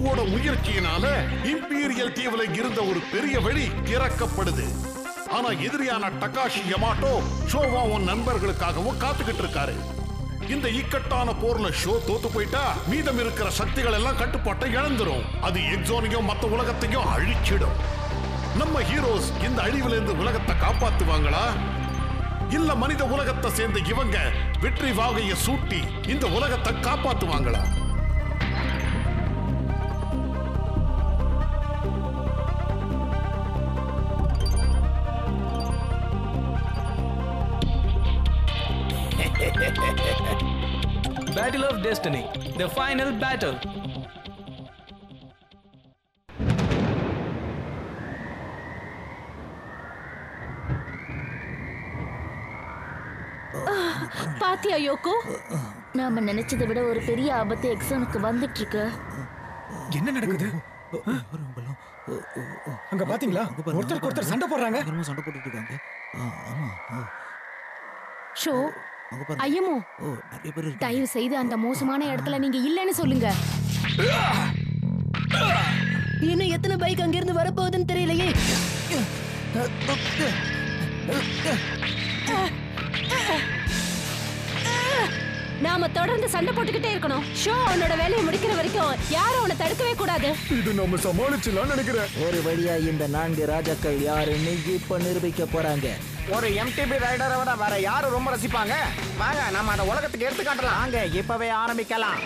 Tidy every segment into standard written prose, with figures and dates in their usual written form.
குழுவோட முயற்சியினால imperial தீவுல இருந்த ஒரு பெரிய வழி திறக்கப்படுது. ஆனா எதிரியான டகாஷி யமாட்டோ ஷோவாவும் நண்பர்களுக்காகவும் காத்துக்கிட்டு இருக்காரு. இந்த இக்கட்டான போர்ல ஷோ தோத்து போயிட்டா மீதம் இருக்கிற சக்திகள் எல்லாம் கட்டுப்பாட்டை இழந்துரும். அது எக்ஸோனையும் மத்த உலகத்தையும் அழிச்சிடும். நம்ம ஹீரோஸ் இந்த அழிவுல இருந்து உலகத்தை காப்பாத்துவாங்களா, இல்ல மனித உலகத்தை சேர்ந்த இவங்க வெற்றி வாகையை சூட்டி இந்த உலகத்தை காப்பாத்துவாங்களா? Battle of Destiny, the final battle. பாத்தியா யோகோ, நாம நினைச்சதை விட ஒரு பெரிய ஆபத்து எக்ஸோனுக்கு வந்துட்டு இருக்கு. என்ன நடக்குது அங்க? பாத்தீங்களா, ஒருத்தருக்கு ஒருத்தர் சண்டை போடுறாங்க. சண்டை போட்டுட்டு இருக்காங்க. ஆமா. ஷோ, ஐயமோ, தயவு செய்து அந்த மோசமான இடத்துல நீங்க இல்லன்னு சொல்லுங்க. இன்னும் எத்தனை பைக் அங்க இருந்து வரப்போகுதுன்னு தெரியலையே. நாம தொடர்ந்து சண்டை போட்டுக்கிட்டே இருக்கணும். ஷோ அவனோட வேலையை முடிக்கிற வரைக்கும் யாரும் அவனை தடுக்கவே கூடாது. இது நம்ம சமாளிச்சலாம் நினைக்கிறேன். ஒரு வழியா இந்த 4 ராஜாக்கள் யாருன்னு இப்ப நிரூபிக்க போறாங்க. ஒரு எம்டிபி ரைடரை விட வேற யாரு ரொம்ப ரசிப்பாங்க? வாங்க நம்ம அந்த உலகத்துக்கு எடுத்து காட்டலாம். வாங்க இப்பவே ஆரம்பிக்கலாம்.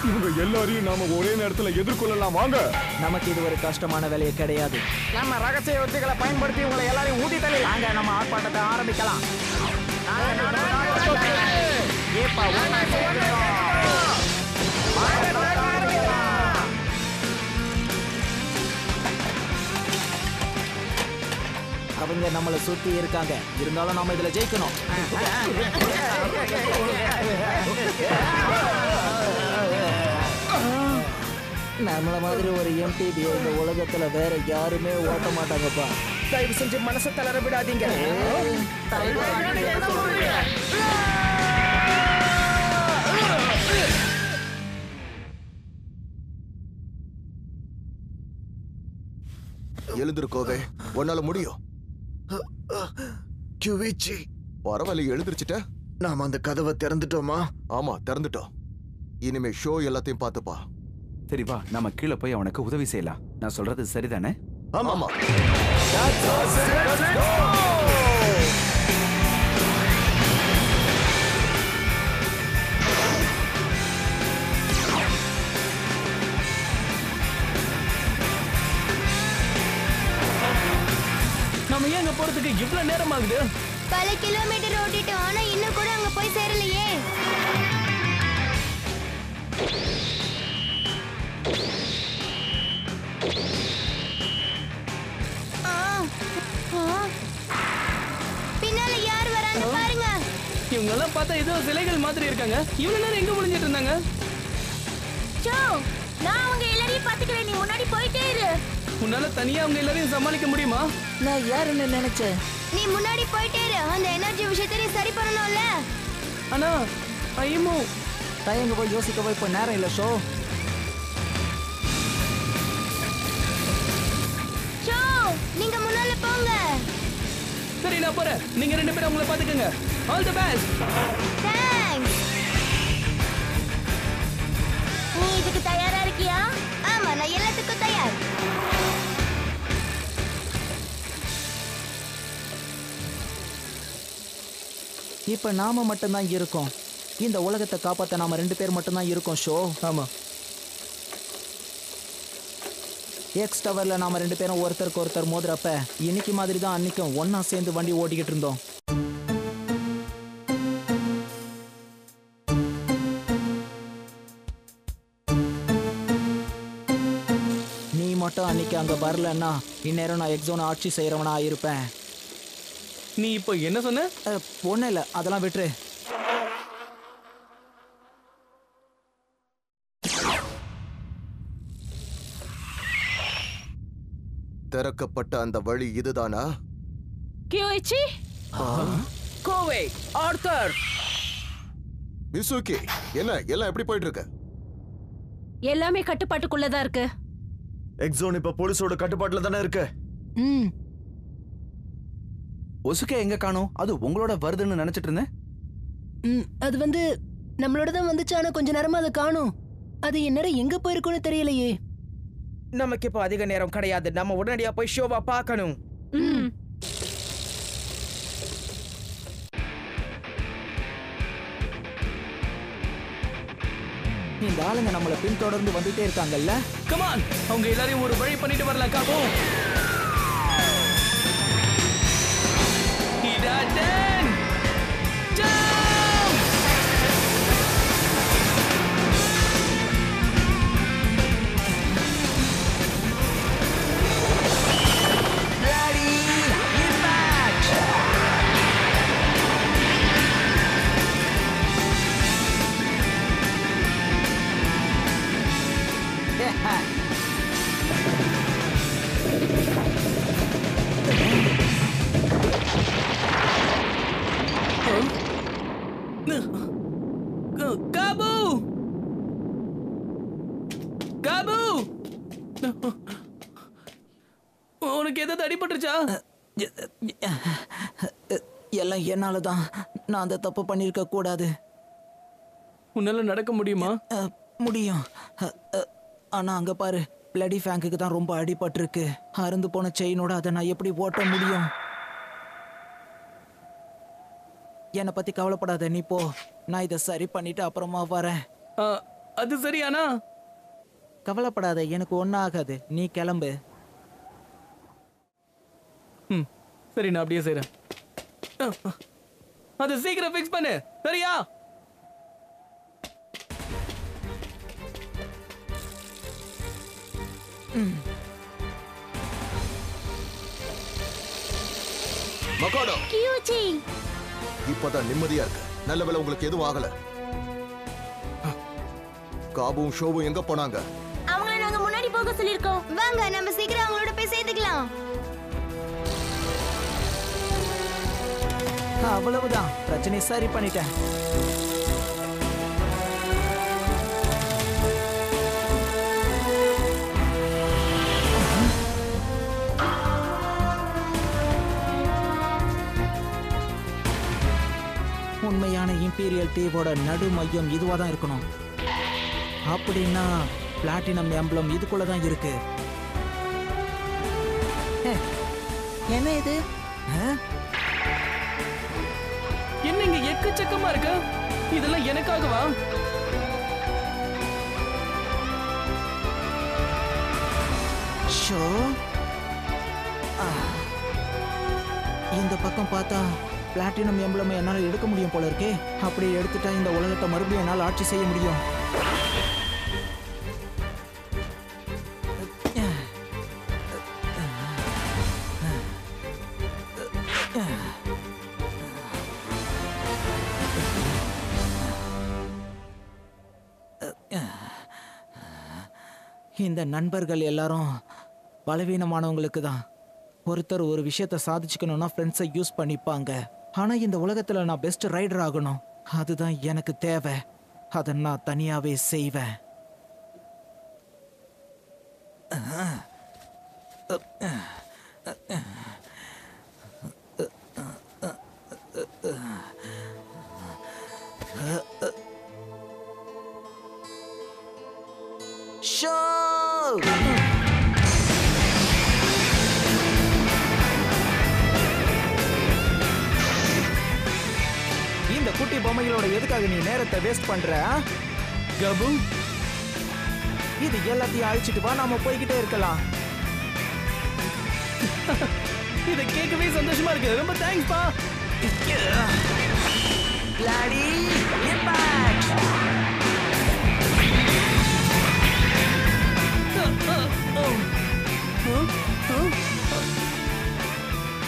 இவங்க எல்லாரையும் நாம ஒரே நேரத்துல எதிர்கொள்ளலாம். வாங்க. நமக்கு இது ஒரு கஷ்டமான வேலையே கிடையாது. நம்ம ரகசிய உத்திகளை பயன்படுத்தி உங்களை எல்லாரையும் ஊதி தள்ளி வாங்க நம்ம ஆர்ப்பாட்டத்தை ஆரம்பிக்கலாம். அவங்க நம்மளை சுத்தி இருக்காங்க, இருந்தாலும் நாம இதுல ஜெயிக்கணும். நம்மள மாதிரி ஒரு எம்டிபி இந்த உலகத்துல வேற யாருமே ஓட்ட மாட்டாங்கப்பா. தயவு செஞ்சு மனசை தளர விடாதீங்க. எழுந்திருக்கோவே, உன்னால முடியும். பரவாயில்ல, எழுந்திருச்சுட்ட. நாம அந்த கதவை திறந்துட்டோமா? ஆமா, திறந்துட்டோம். இனிமே ஷோ எல்லாத்தையும் பார்த்துப்பா. சரி வா, நம்ம கீழே போய் அவனுக்கு உதவி செய்யலாம். நான் சொல்றது சரிதானே? ஆமா. நம்ம ஏன் அங்க போறதுக்கு இவ்வளவு நேரம் ஆகுது? பல கிலோமீட்டர் ஓட்டிட்டோம், ஆனா இன்னும் கூட அங்க போய் சேரலையே. பின்னால யார் வராங்க பாருங்க. இவங்க எல்லாம் பார்த்தா ஏதோ சிலைகள் மாதிரி இருக்காங்க. இவ்வளவு நேரம் எங்க முடிஞ்சிட்டு இருந்தாங்க? ஷோ, நான் அவங்க எல்லாரையும் பாத்துக்கிறேன், நீ முன்னாடி போயிட்டே இரு. உன்னால தனியா அவங்க எல்லாரையும் சமாளிக்க முடியுமா? நான் யாருன்னு நினைச்சேன். நீ முன்னாடி போயிட்டே இரு, அந்த எனர்ஜி விஷயத்தை நீ சரி பண்ணணும்ல. ஆனா ஐயமோ, தயங்க போய் யோசிக்கவோ இப்ப நேரம் இல்ல. ஷோ, ஷோ, நீங்க முன்னால போங்க. சரி நான் போறேன். நீங்க 2 பேரும் உங்களை பாத்துக்கங்க. All the best. தேங்க்ஸ். நீ இதுக்கு தயாரா இருக்கியா? ஆமா, நான் எல்லாத்துக்கும் தயார். இப்ப நாம மட்டும்தான் இருக்கோம். இந்த உலகத்தை காப்பாத்த நாம 2 பேர் மட்டும்தான் இருக்கோம். ஷோ, ஆமா. எக்ஸ் டவர்ல நாம 2 பேரும் ஒருத்தருக்கு ஒருத்தர் மோதுறப்ப இன்னைக்கு மாதிரி தான் அன்னைக்கும் ஒன்னா சேர்ந்து வண்டி ஓட்டிக்கிட்டு இருந்தோம். நீ மட்டும் அன்னைக்கு அங்க வரலன்னா இந்நேரம் நான் எக்ஸோனை ஆட்சி செய்யறவனா இருப்பேன். நீ இப்போ என்ன சொன்ன? ஒன்னும் இல்ல, அதெல்லாம் விட்டுரு. திறக்கப்பட்ட அந்த வழி இதுதானா? கியோயிச்சி, கோவே, ஆர்த்தர். மிசுகி, என்ன எல்லாம் எப்படி போயிட்டு இருக்கு? எல்லாமே கட்டுப்பாட்டுக்குள்ளதான் இருக்கு. எக்ஸோன் இப்ப போலீஸோட கட்டுப்பாட்டுல தானே இருக்கு. ஒசுகே எங்க காணோம்? அது உங்களோட வருதுன்னு நினைச்சிட்டு இருந்தேன். அது வந்து நம்மளோட தான் வந்துச்சு. ஆனா கொஞ்ச நேரமா அதை காணோம். அது இந்நேரம் எங்க போயிருக்குன்னு தெரியலையே. நமக்கு இப்ப அதிக நேரம் கிடையாது. நம்ம உடனடியா போய் ஷோவா பார்க்கணும். இந்த ஆளுங்க நம்மள பின்தொடர்ந்து வந்துட்டே இருக்காங்கல்ல. கமான், அவங்க எல்லாரையும் ஒரு வழி பண்ணிட்டு வரலாம். காபோ, ஹிடாடன் ஜம்ப். Ready impact. காபு, காபு, உனக்கு எதாவது அடிபட்டுருச்சா? எல்லாம் என்னாலதான். நான் அந்த தப்பு பண்ணிருக்க கூடாது. உன்னால நடக்க முடியுமா? முடியும். ஆனா அங்க பாரு, பிளடி ஃபேங்குக்கு தான் ரொம்ப அடிபட்டிருக்கு. அருந்து போன செயினோட அதை நான் எப்படி ஓட்ட முடியும்? என்னை பத்தி கவலைப்படாத, நீ போ. நான் இதை சரி பண்ணிட்டு அப்புறமா வரேன். அது சரியானா? கவலைப்படாத, எனக்கு ஒன்னும் ஆகாது. நீ கிளம்பு. சரி, நான் அப்படியே செய்றேன். அதை சீக்கிரம் ஃபிக்ஸ் பண்ணு, சரியா? மகாடோ, கியூச்சி, இப்பதான் நிம்மதியா இருக்கு. நல்ல வேளை உங்களுக்கு எதுவும் ஆகல. காபும் ஷோவும் எங்க போனாங்க? அவங்கள நாங்க முன்னாடி போக சொல்லிருக்கோம். வாங்க நம்ம சீக்கிரம் அவங்களோட போய் சேர்ந்துக்கலாம். அவ்வளவுதான், பிரச்சனை சரி பண்ணிட்டேன். உண்மையான இம்பீரியல் டீவோட நடு மையம் இதுவா தான் இருக்கணும். அப்படின்னா பிளாட்டினம் எம்பளம் இதுக்குள்ளதான் இருக்கு. என்ன இது? என்ன இங்க எக்கச்சக்கமா இருக்கு? இதெல்லாம் எனக்காகவா? ஷோ, இந்த பக்கம் பார்த்தா பிளாட்டினம் எம்பளமை என்னால் எடுக்க முடியும் போல இருக்கே. அப்படி எடுத்துட்டா இந்த உலகத்தை மறுபடியும் என்னால் ஆட்சி செய்ய முடியும். இந்த நண்பர்கள் எல்லாரும் பலவீனமானவங்களுக்கு தான். ஒருத்தர் ஒரு விஷயத்தை சாதிச்சுக்கணும்னா ஃப்ரெண்ட்ஸை யூஸ் பண்ணிப்பாங்க. ஆனா இந்த உலகத்துல நான் பெஸ்ட் ரைடர் ஆகணும். அதுதான் எனக்கு தேவை. அதை நான் தனியாவே செய்வேன். ஷோ! இந்த குட்டி பொம்மைகளோட எதுக்காக நீ நேரத்தை வேஸ்ட் பண்ற? கபு, இது எல்லாத்தையும் அழிச்சிட்டு வா, நாம போய்கிட்டே இருக்கலாம். இதை கேட்கவே சந்தோஷமா இருக்கு. ரொம்ப தேங்க்ஸ் பா. Bloody impact.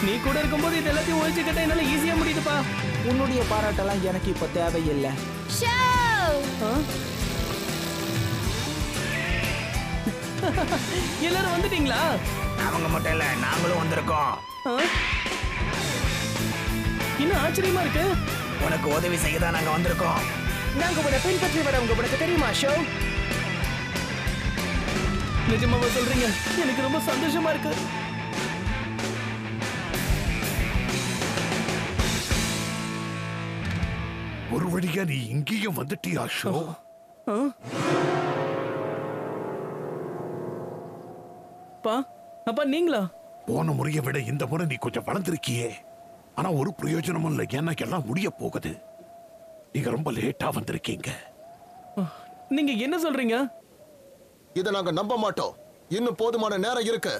நீ கூட இருக்கும்போது இது எல்லாத்தையும் ஒழிச்சு கட்ட என்னால ஈஸியா முடியுதுப்பா. உன்னுடைய பாராட்டெல்லாம் எனக்கு இப்ப தேவையில்லை. எல்லாரும் வந்துட்டீங்களா? அவங்க மட்டும் இல்ல, நாங்களும் வந்திருக்கோம். இன்னும் ஆச்சரியமா இருக்கு. உனக்கு உதவி செய்ய தான் நாங்க வந்திருக்கோம். நாங்க உன்னை பின்பற்றி வரவங்க உனக்கு தெரியுமா ஷோ? நிஜமாவா சொல்றீங்க? எனக்கு ரொம்ப சந்தோஷமா இருக்கு. ஒரு வழியா நீ இங்கேயும் வந்துட்டியா ஷோ? அப்பா நீங்களா? போன முறையை விட இந்த முறை நீ கொஞ்சம் வளர்ந்திருக்கியே. ஆனா ஒரு பிரயோஜனமும் இல்லை, எனக்கு எல்லாம் முடிய போகுது. நீங்க ரொம்ப லேட்டா வந்திருக்கீங்க. நீங்க என்ன சொல்றீங்க? இதை நாங்க நம்ப மாட்டோம். இன்னும் போதுமான நேரம் இருக்கு.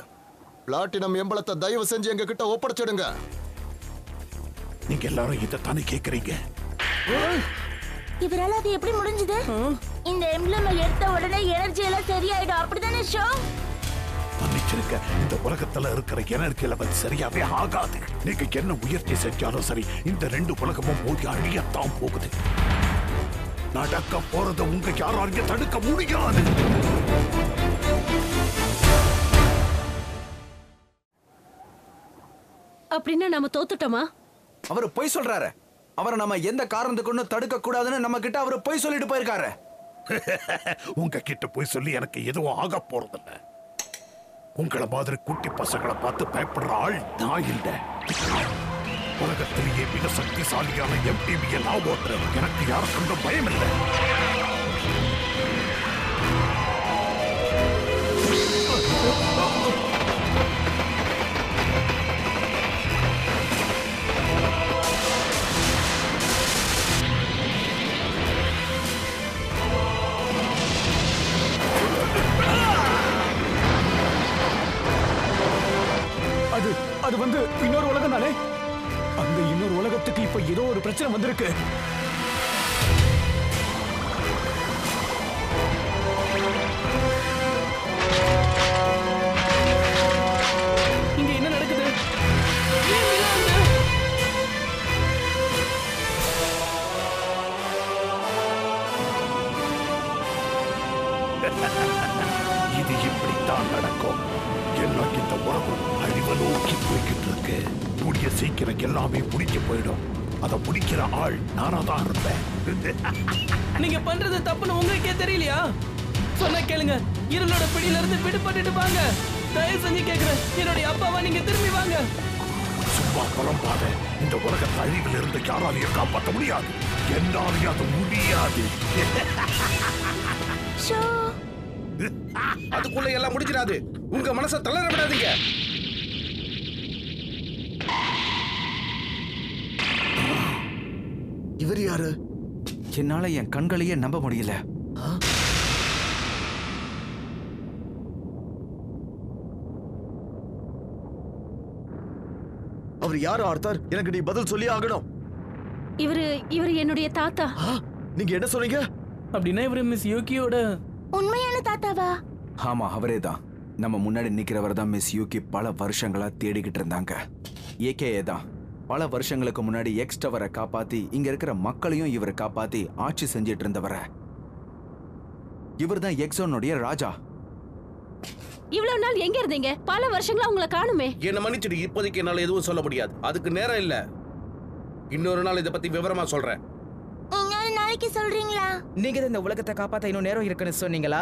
பிளாட்டினம் எம்பளத்தை தயவு செஞ்சு எங்க கிட்ட ஒப்படைச்சிடுங்க. நீங்க எல்லாரும் இதைத்தானே கேக்குறீங்க? இவரால அது எப்படி முடிஞ்சது? இந்த எம்ப்ளம் எடுத்த உடனே எனர்ஜி எல்லாம் சரியாயிடும், அப்படிதானே ஷோ? மன்னிச்சிருக்க, இந்த உலகத்துல இருக்கிற எனர்ஜி லெவல் சரியாவே ஆகாது. நீங்க என்ன முயற்சி செஞ்சாலும் சரி, இந்த ரெண்டு உலகமும் மோதி அழியத்தான் போகுது. நடக்க போறதை உங்க யாராலையும் தடுக்க முடியாது. அப்படின்னா நாம தோத்துட்டோமா? அவர் பொய் சொல்றாரு. அவரை நம்ம எந்த காரணத்துக்கு தடுக்க கூடாதுன்னு நம்ம கிட்ட அவரு பொய் சொல்லிட்டு போயிருக்காரு. உங்க கிட்ட போய் சொல்லி எனக்கு எதுவும் ஆக போறதில்ல. உங்களை மாதிரி குட்டி பசங்களை பார்த்து பயப்படுற ஆள் நான் இல்லை. உலகத்திலேயே மிக சக்திசாலியான MTV எல்லாம் ஓட்டுறேன். எனக்கு யாரும் கண்ட பயம் இல்லை. அது வந்து இன்னொரு உலகம் தானே? அந்த இன்னொரு உலகத்துக்கு இப்ப ஏதோ ஒரு பிரச்சனை வந்திருக்கு. இங்க என்ன நடக்குது? இது இப்படித்தான் நடக்கும். எல்லாம் இந்த உலகம் அழிவை நோக்கி போய்கிட்டு இருக்கு. கூடிய சீக்கிரம் எல்லாமே முடிஞ்சு போயிடும். அதை முடிக்கிற ஆள் நானா தான் இருப்பேன். நீங்க பண்றது தப்புன்னு உங்களுக்கே தெரியலையா? சொன்ன கேளுங்க. இருளோட பிடியில இருந்து விடுபட்டுட்டு வாங்க. தயவு செஞ்சு கேக்குறேன், என்னுடைய அப்பாவா நீங்க திரும்பி வாங்க. சும்மா புலம்பாத. இந்த உலகத்தை அழிவில் இருந்து யாராலையும் காப்பாற்ற முடியாது. என்னாலையும் அது முடியாது. அதுக்குள்ள எல்லாம் முடிச்சிடாது. உங்க மனசை தளர விடாதீங்க. இவர் யாரு? என்னால என் கண்களையே நம்ப முடியல. அவர் யாரு ஆர்த்தர்? எனக்கு நீ பதில் சொல்லி ஆகணும். இவரு என்னுடைய தாத்தா. நீங்க என்ன சொன்னீங்க? அப்படின்னா இவரு மிஸ் யூகியோட உண்மையான தாத்தாவா? ஆமா, அவரே தான். நம்ம முன்னாடி நிக்கிறவர் தான் மிஸ் யூகி பல வருஷங்களா தேடிக்கிட்டு இருந்தாங்க. ஏகே தான் பல வருஷங்களுக்கு முன்னாடி எக்ஸ் டவரை காப்பாத்தி இங்க இருக்கிற மக்களையும் இவர் காப்பாத்தி ஆட்சி செஞ்சிட்டு இருந்தவர. இவர் தான் எக்ஸோனுடைய ராஜா. இவ்வளவு நாள் எங்க இருந்தீங்க? பல வருஷங்களா உங்களை காணுமே. என்ன மன்னிச்சிடு, இப்போதைக்கு என்னால எதுவும் சொல்ல முடியாது. அதுக்கு நேரம் இல்ல. இன்னொரு நாள் இதை பத்தி விவரமா சொல்றேன். இன்னொரு நாளைக்கு சொல்றீங்களா? நீங்க இந்த உலகத்தை காப்பாத்த இன்னும் நேரம் இருக்குன்னு சொன்னீங்களா?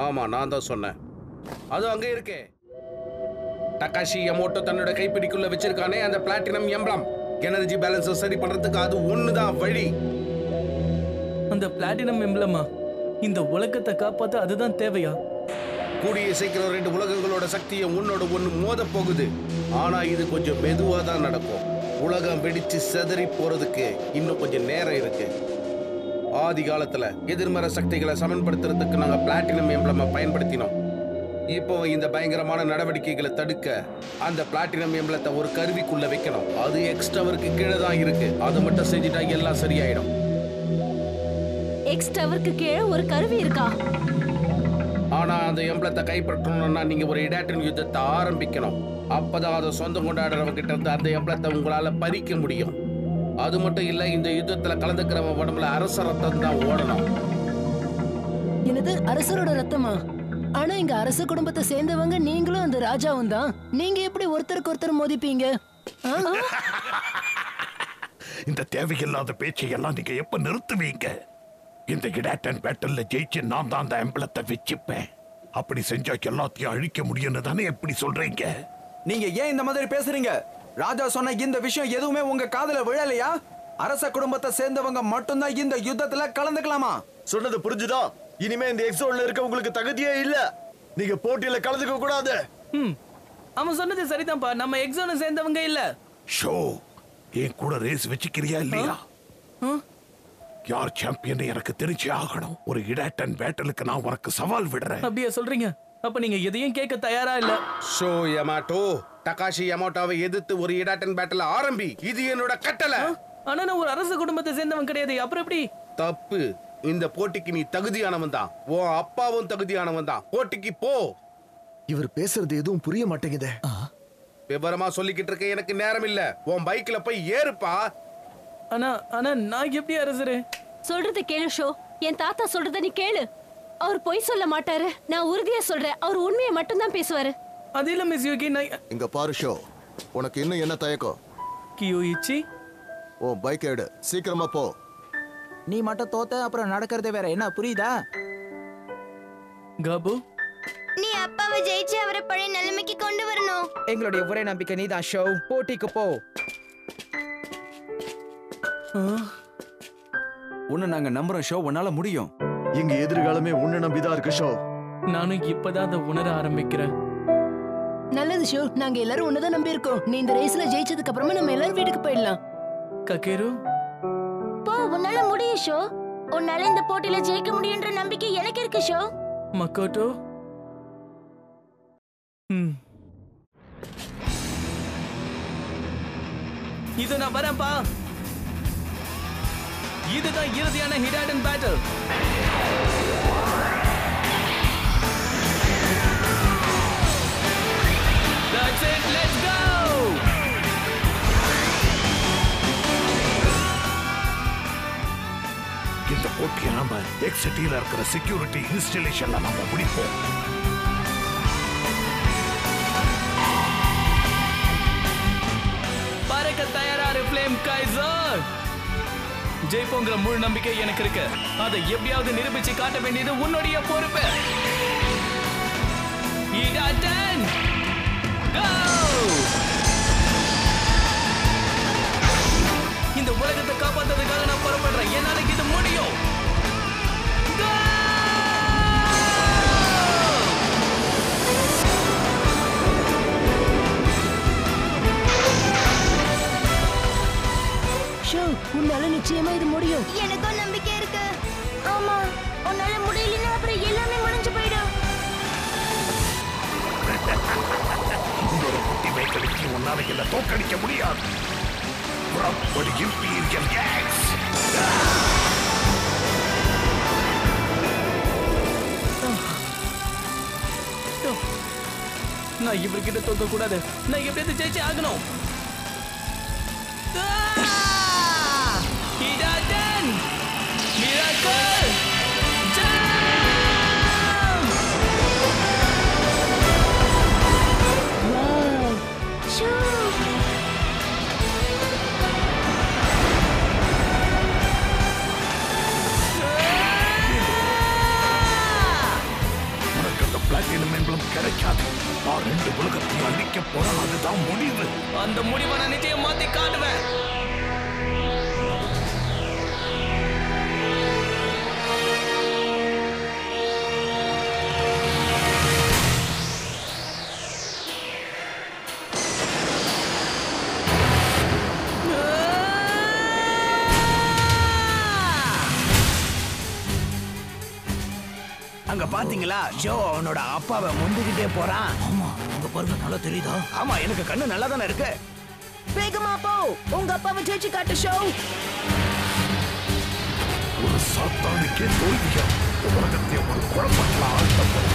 ஆமா, நான் தான் சொன்னேன். அது அங்கே இருக்கே. டகாஷி யமோட்டோ தன்னோட கைப்பிடிக்குள்ள வச்சிருக்கானே அந்த பிளாட்டினம் எம்பளம். எனர்ஜி பேலன்ஸ் சரி பண்றதுக்கு அது ஒண்ணுதான் வழி. அந்த பிளாட்டினம் எம்பளமா இந்த உலகத்தை காப்பாத்த அதுதான் தேவையா? கூடிய சீக்கிரம் ரெண்டு உலகங்களோட சக்தியை ஒன்னோட ஒண்ணு மோத போகுது. ஆனா இது கொஞ்சம் மெதுவா தான் நடக்கும். உலகம் வெடிச்சு செதறி போறதுக்கு இன்னும் கொஞ்சம் நேரம் இருக்கு. ஆதி காலத்துல எதிர்மறை சக்திகளை சமன்படுத்துறதுக்கு நாங்க பிளாட்டினம் எம்பளமை பயன்படுத்தினோம். இப்போ இந்த பயங்கரமான நடவடிக்கைகளை தடுக்க அந்த பிளாட்டினம் எம்பளத்தை ஒரு கருவிக்குள்ள வைக்கணும். அது எக்ஸ் டவருக்கு கீழே தான் இருக்கு. அதை மட்டும் செஞ்சுட்டா எல்லாம் சரியாயிடும். எக்ஸ் டவருக்கு கீழே ஒரு கருவி இருக்கா? ஆனா அந்த எம்பளத்தை கைப்பற்றணும்னா நீங்க ஒரு இடாட்டின் யுத்தத்தை ஆரம்பிக்கணும். அப்பதான் அதை சொந்தம் கொண்டாடுறவங்க கிட்ட இருந்து அந்த எம்பளத்தை உங்களால பறிக்க முடியும். அது மட்டும் இல்ல, இந்த யுத்தத்துல கலந்துக்கிறவங்க உடம்புல அரச ரத்தம் தான் ஓடணும். என்னது அரசரோட ரத்தமா? ஆனா இங்க அரச குடும்பத்தை சேர்ந்தவங்க நீங்களும் அந்த ராஜாவும் தான். நீங்க எப்படி ஒருத்தருக்கு ஒருத்தர் மோதிப்பீங்க? இந்த தேவையில்லாத பேச்சை எல்லாம் நீங்க எப்ப நிறுத்துவீங்க? இந்த கிடாட்டன் பேட்டல்ல ஜெயிச்சு நான் தான் அந்த எம்பளத்தை வச்சுப்பேன். அப்படி செஞ்சா எல்லாத்தையும் அழிக்க முடியும்னு தானே எப்படி சொல்றீங்க? நீங்க ஏன் இந்த மாதிரி பேசுறீங்க? ராஜா சொன்ன இந்த விஷயம் எதுவுமே உங்க காதுல விழலையா? அரச குடும்பத்தை சேர்ந்தவங்க மட்டும்தான் இந்த யுத்தத்துல கலந்துக்கலாமா? சொன்னது புரிஞ்சுதா? இனிமே இந்த எக்ஸோன்ல இருக்க உங்களுக்கு தகுதியே இல்ல. நீங்க போட்டியில கலந்துக்க கூடாது. அவன் சொன்னது சரிதான்ப்பா. நம்ம எக்ஸோனை சேர்ந்தவங்க இல்ல. ஷோ, என் கூட ரேஸ் வச்சுக்கிறியா இல்லையா? யார் சாம்பியன் எனக்கு தெரிஞ்சே ஆகணும். ஒரு இடாட்டன் பேட்டலுக்கு நான் உனக்கு சவால் விடுறேன். அப்படியே சொல்றீங்க? அப்ப நீங்க எதையும் கேட்க தயாரா இல்ல. ஷோ யமாட்டோ, டகாஷி யமாட்டோவை எதிர்த்து ஒரு இடாட்டன் பேட்டல் ஆரம்பி. இது என்னோட கட்டளை. ஆனா நான் ஒரு அரச குடும்பத்தை சேர்ந்தவன் கிடையாது. அப்புறம் எப்படி? தப்பு. இந்த போட்டிக்கு நீ தகுதியானவன் தான். உன் அப்பாவும் தகுதியானவன் தான். போட்டிக்கு போ. இவர் பேசுறது எதுவும் புரிய மாட்டேங்குதே. விவரமா சொல்லிக்கிட்டு இருக்க எனக்கு நேரம் இல்ல. உன் பைக்ல போய் ஏறுப்பா. ஆனா நான் எப்படி அரசரே? சொல்றத கேளு ஷோ. என் தாத்தா சொல்றத நீ கேளு. அவர் பொய் சொல்ல மாட்டாரு. நான் உறுதியா சொல்றேன். அவர் உண்மையை மட்டும் தான் பேசுவாரு. அது இல்ல மிஸ் யூகி. இங்க பாரு ஷோ, உனக்கு இன்னும் என்ன தயக்கம்? கியோயிச்சி, ஓ பைக் எடு, சீக்கிரமா போ. நீ மட்டும் தோத்த அப்புறம் நடக்கிறதே வேற. என்ன புரியுதா? காபு, நீ அப்பாவை ஜெயிச்சு அவரை பழைய நிலைமைக்கு கொண்டு வரணும். எங்களுடைய ஒரே நம்பிக்கை நீதான் ஷோ. போட்டிக்கு போ. உன்னை நாங்க நம்புறோம் ஷோ. உன்னால முடியும். எங்க எதிர்காலமே உன்னை நம்பிதான் இருக்கு ஷோ. நானும் இப்பதான் அதை உணர ஆரம்பிக்கிறேன். நல்லது ஷோ. நாங்க எல்லாரும் உன்னதான் நம்பி இருக்கோம். நீ இந்த ரேஸ்ல ஜெயிச்சதுக்கு அப்புறமா நம்ம எல்லாரும் வீட்டுக்கு போயிடலாம். ககேரு, போ, உன்னால முடியும் ஷோ. உன்னால இந்த போட்டியில ஜெயிக்க முடியும்ன்ற நம்பிக்கை எனக்கு இருக்கு ஷோ. மக்கோட்டோ, இது நான் வரேன்ப்பா. இதுதான் இறுதியான ஹிடாட்டன் battle. That's it, let's go! இந்த போட்டியை நாம எக்ஸிட்டில இருக்கிற செக்யூரிட்டி இன்ஸ்டாலேஷன்ல நாம முடிப்போம். பறக்க தயாராரு ஃப்ளேம் கைசர். ஜெயிப்போங்கிற முழு நம்பிக்கை எனக்கு இருக்கு. அதை எப்படியாவது நிரூபிச்சு காட்ட வேண்டியது உன்னுடைய பொறுப்பு. இடாட்டன் கோ! இந்த உலகத்தை காப்பாத்துறதுக்காக நான் புறப்படுறேன். என்னால இது முடியும். ஷோ, உன்னால நிச்சயமா இது முடியும். எனக்கும் நம்பிக்கை இருக்கு. ஆமா, உன்னால முடியலன்னா அப்புறம் எல்லாமே முடிஞ்சு போயிடும். இன்னொரு குட்டி வைக்கடிக்கு உன்னால என்ன தோக்கடிக்க முடியாது. புறப்படு இம்பீரியல் கேங்ஸ். நான் இவர்கிட்ட தோக்க கூடாது. நான் எப்படியாவது ஜெயிச்சே ஆகணும். இடாட்டன் மிராக்கிள் ஜம்ப்! வாவ்! ஷோ! உனக்கு அந்த பிளாட்டினம் எம்பளம் கிடைக்காது. நான் 2 உலகத்தையும் அழிக்க போறேன். அதுதான் முடிவு. அந்த முடிவை நான் நிச்சயம் மாத்தி காட்டுவேன். அங்க பாத்தீங்களா? ஷோ அவனோட அப்பாவை முந்திக்கிட்டே போறான். ஆமா, அங்க பாருங்க, நல்லா தெரியுதா? ஆமா, எனக்கு கண்ணு நல்லா தானே இருக்கு. வேகமா போ. உங்க அப்பாவை ஜெயிச்சு காட்டு ஷோ. ஒரு சாத்தானுக்கே தோல்வியா? உலகத்தை ஒரு குழப்பத்தில் ஆழ்த்தப்படும்.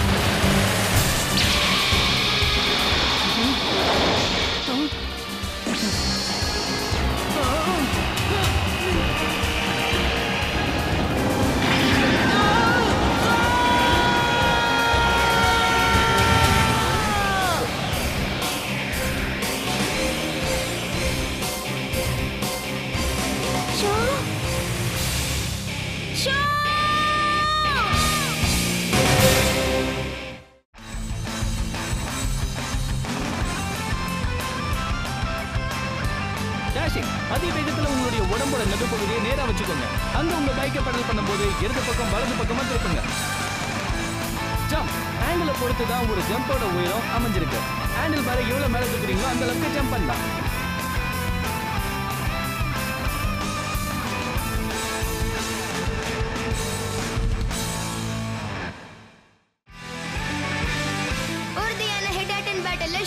இடது பக்கம் வலது பக்கமா திருப்புங்க. ஜம்ப் ஆங்கிளை பொறுத்து தான் ஒரு ஜம்போட உயரம் அமைஞ்சிருக்கு. ஹேண்டில் பாரை எவ்வளவு மேல தூக்குறீங்களோ அந்த அளவுக்கு ஜம்ப் பண்ணலாம்.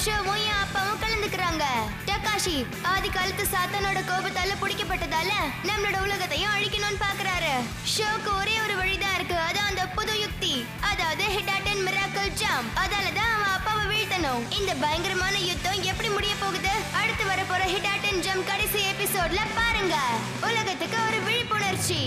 ஷோவும் என் அப்பாவும் கலந்துக்கிறாங்க. டகாஷி ஆதி காலத்து சாத்தானோட கோபத்தால பிடிக்கப்பட்டதால நம்மளோட உலகத்தையும் அழிக்கணும்னு பாக்குறாரு. ஷோக்கு ஒரே ஒரு வழிதான் இருக்கு, அது அந்த புது யுக்தி, அதாவது ஹிடாட்டன் மிராக்கிள் ஜம்ப். அதாலதான் அவன் அப்பாவை வீழ்த்தணும். இந்த பயங்கரமான யுத்தம் எப்படி முடிய போகுது? அடுத்து வர போற ஹிடாட்டன் ஜம்ப் கடைசி எபிசோட்ல பாருங்க. உலகத்துக்கு ஒரு விழிப்புணர்ச்சி.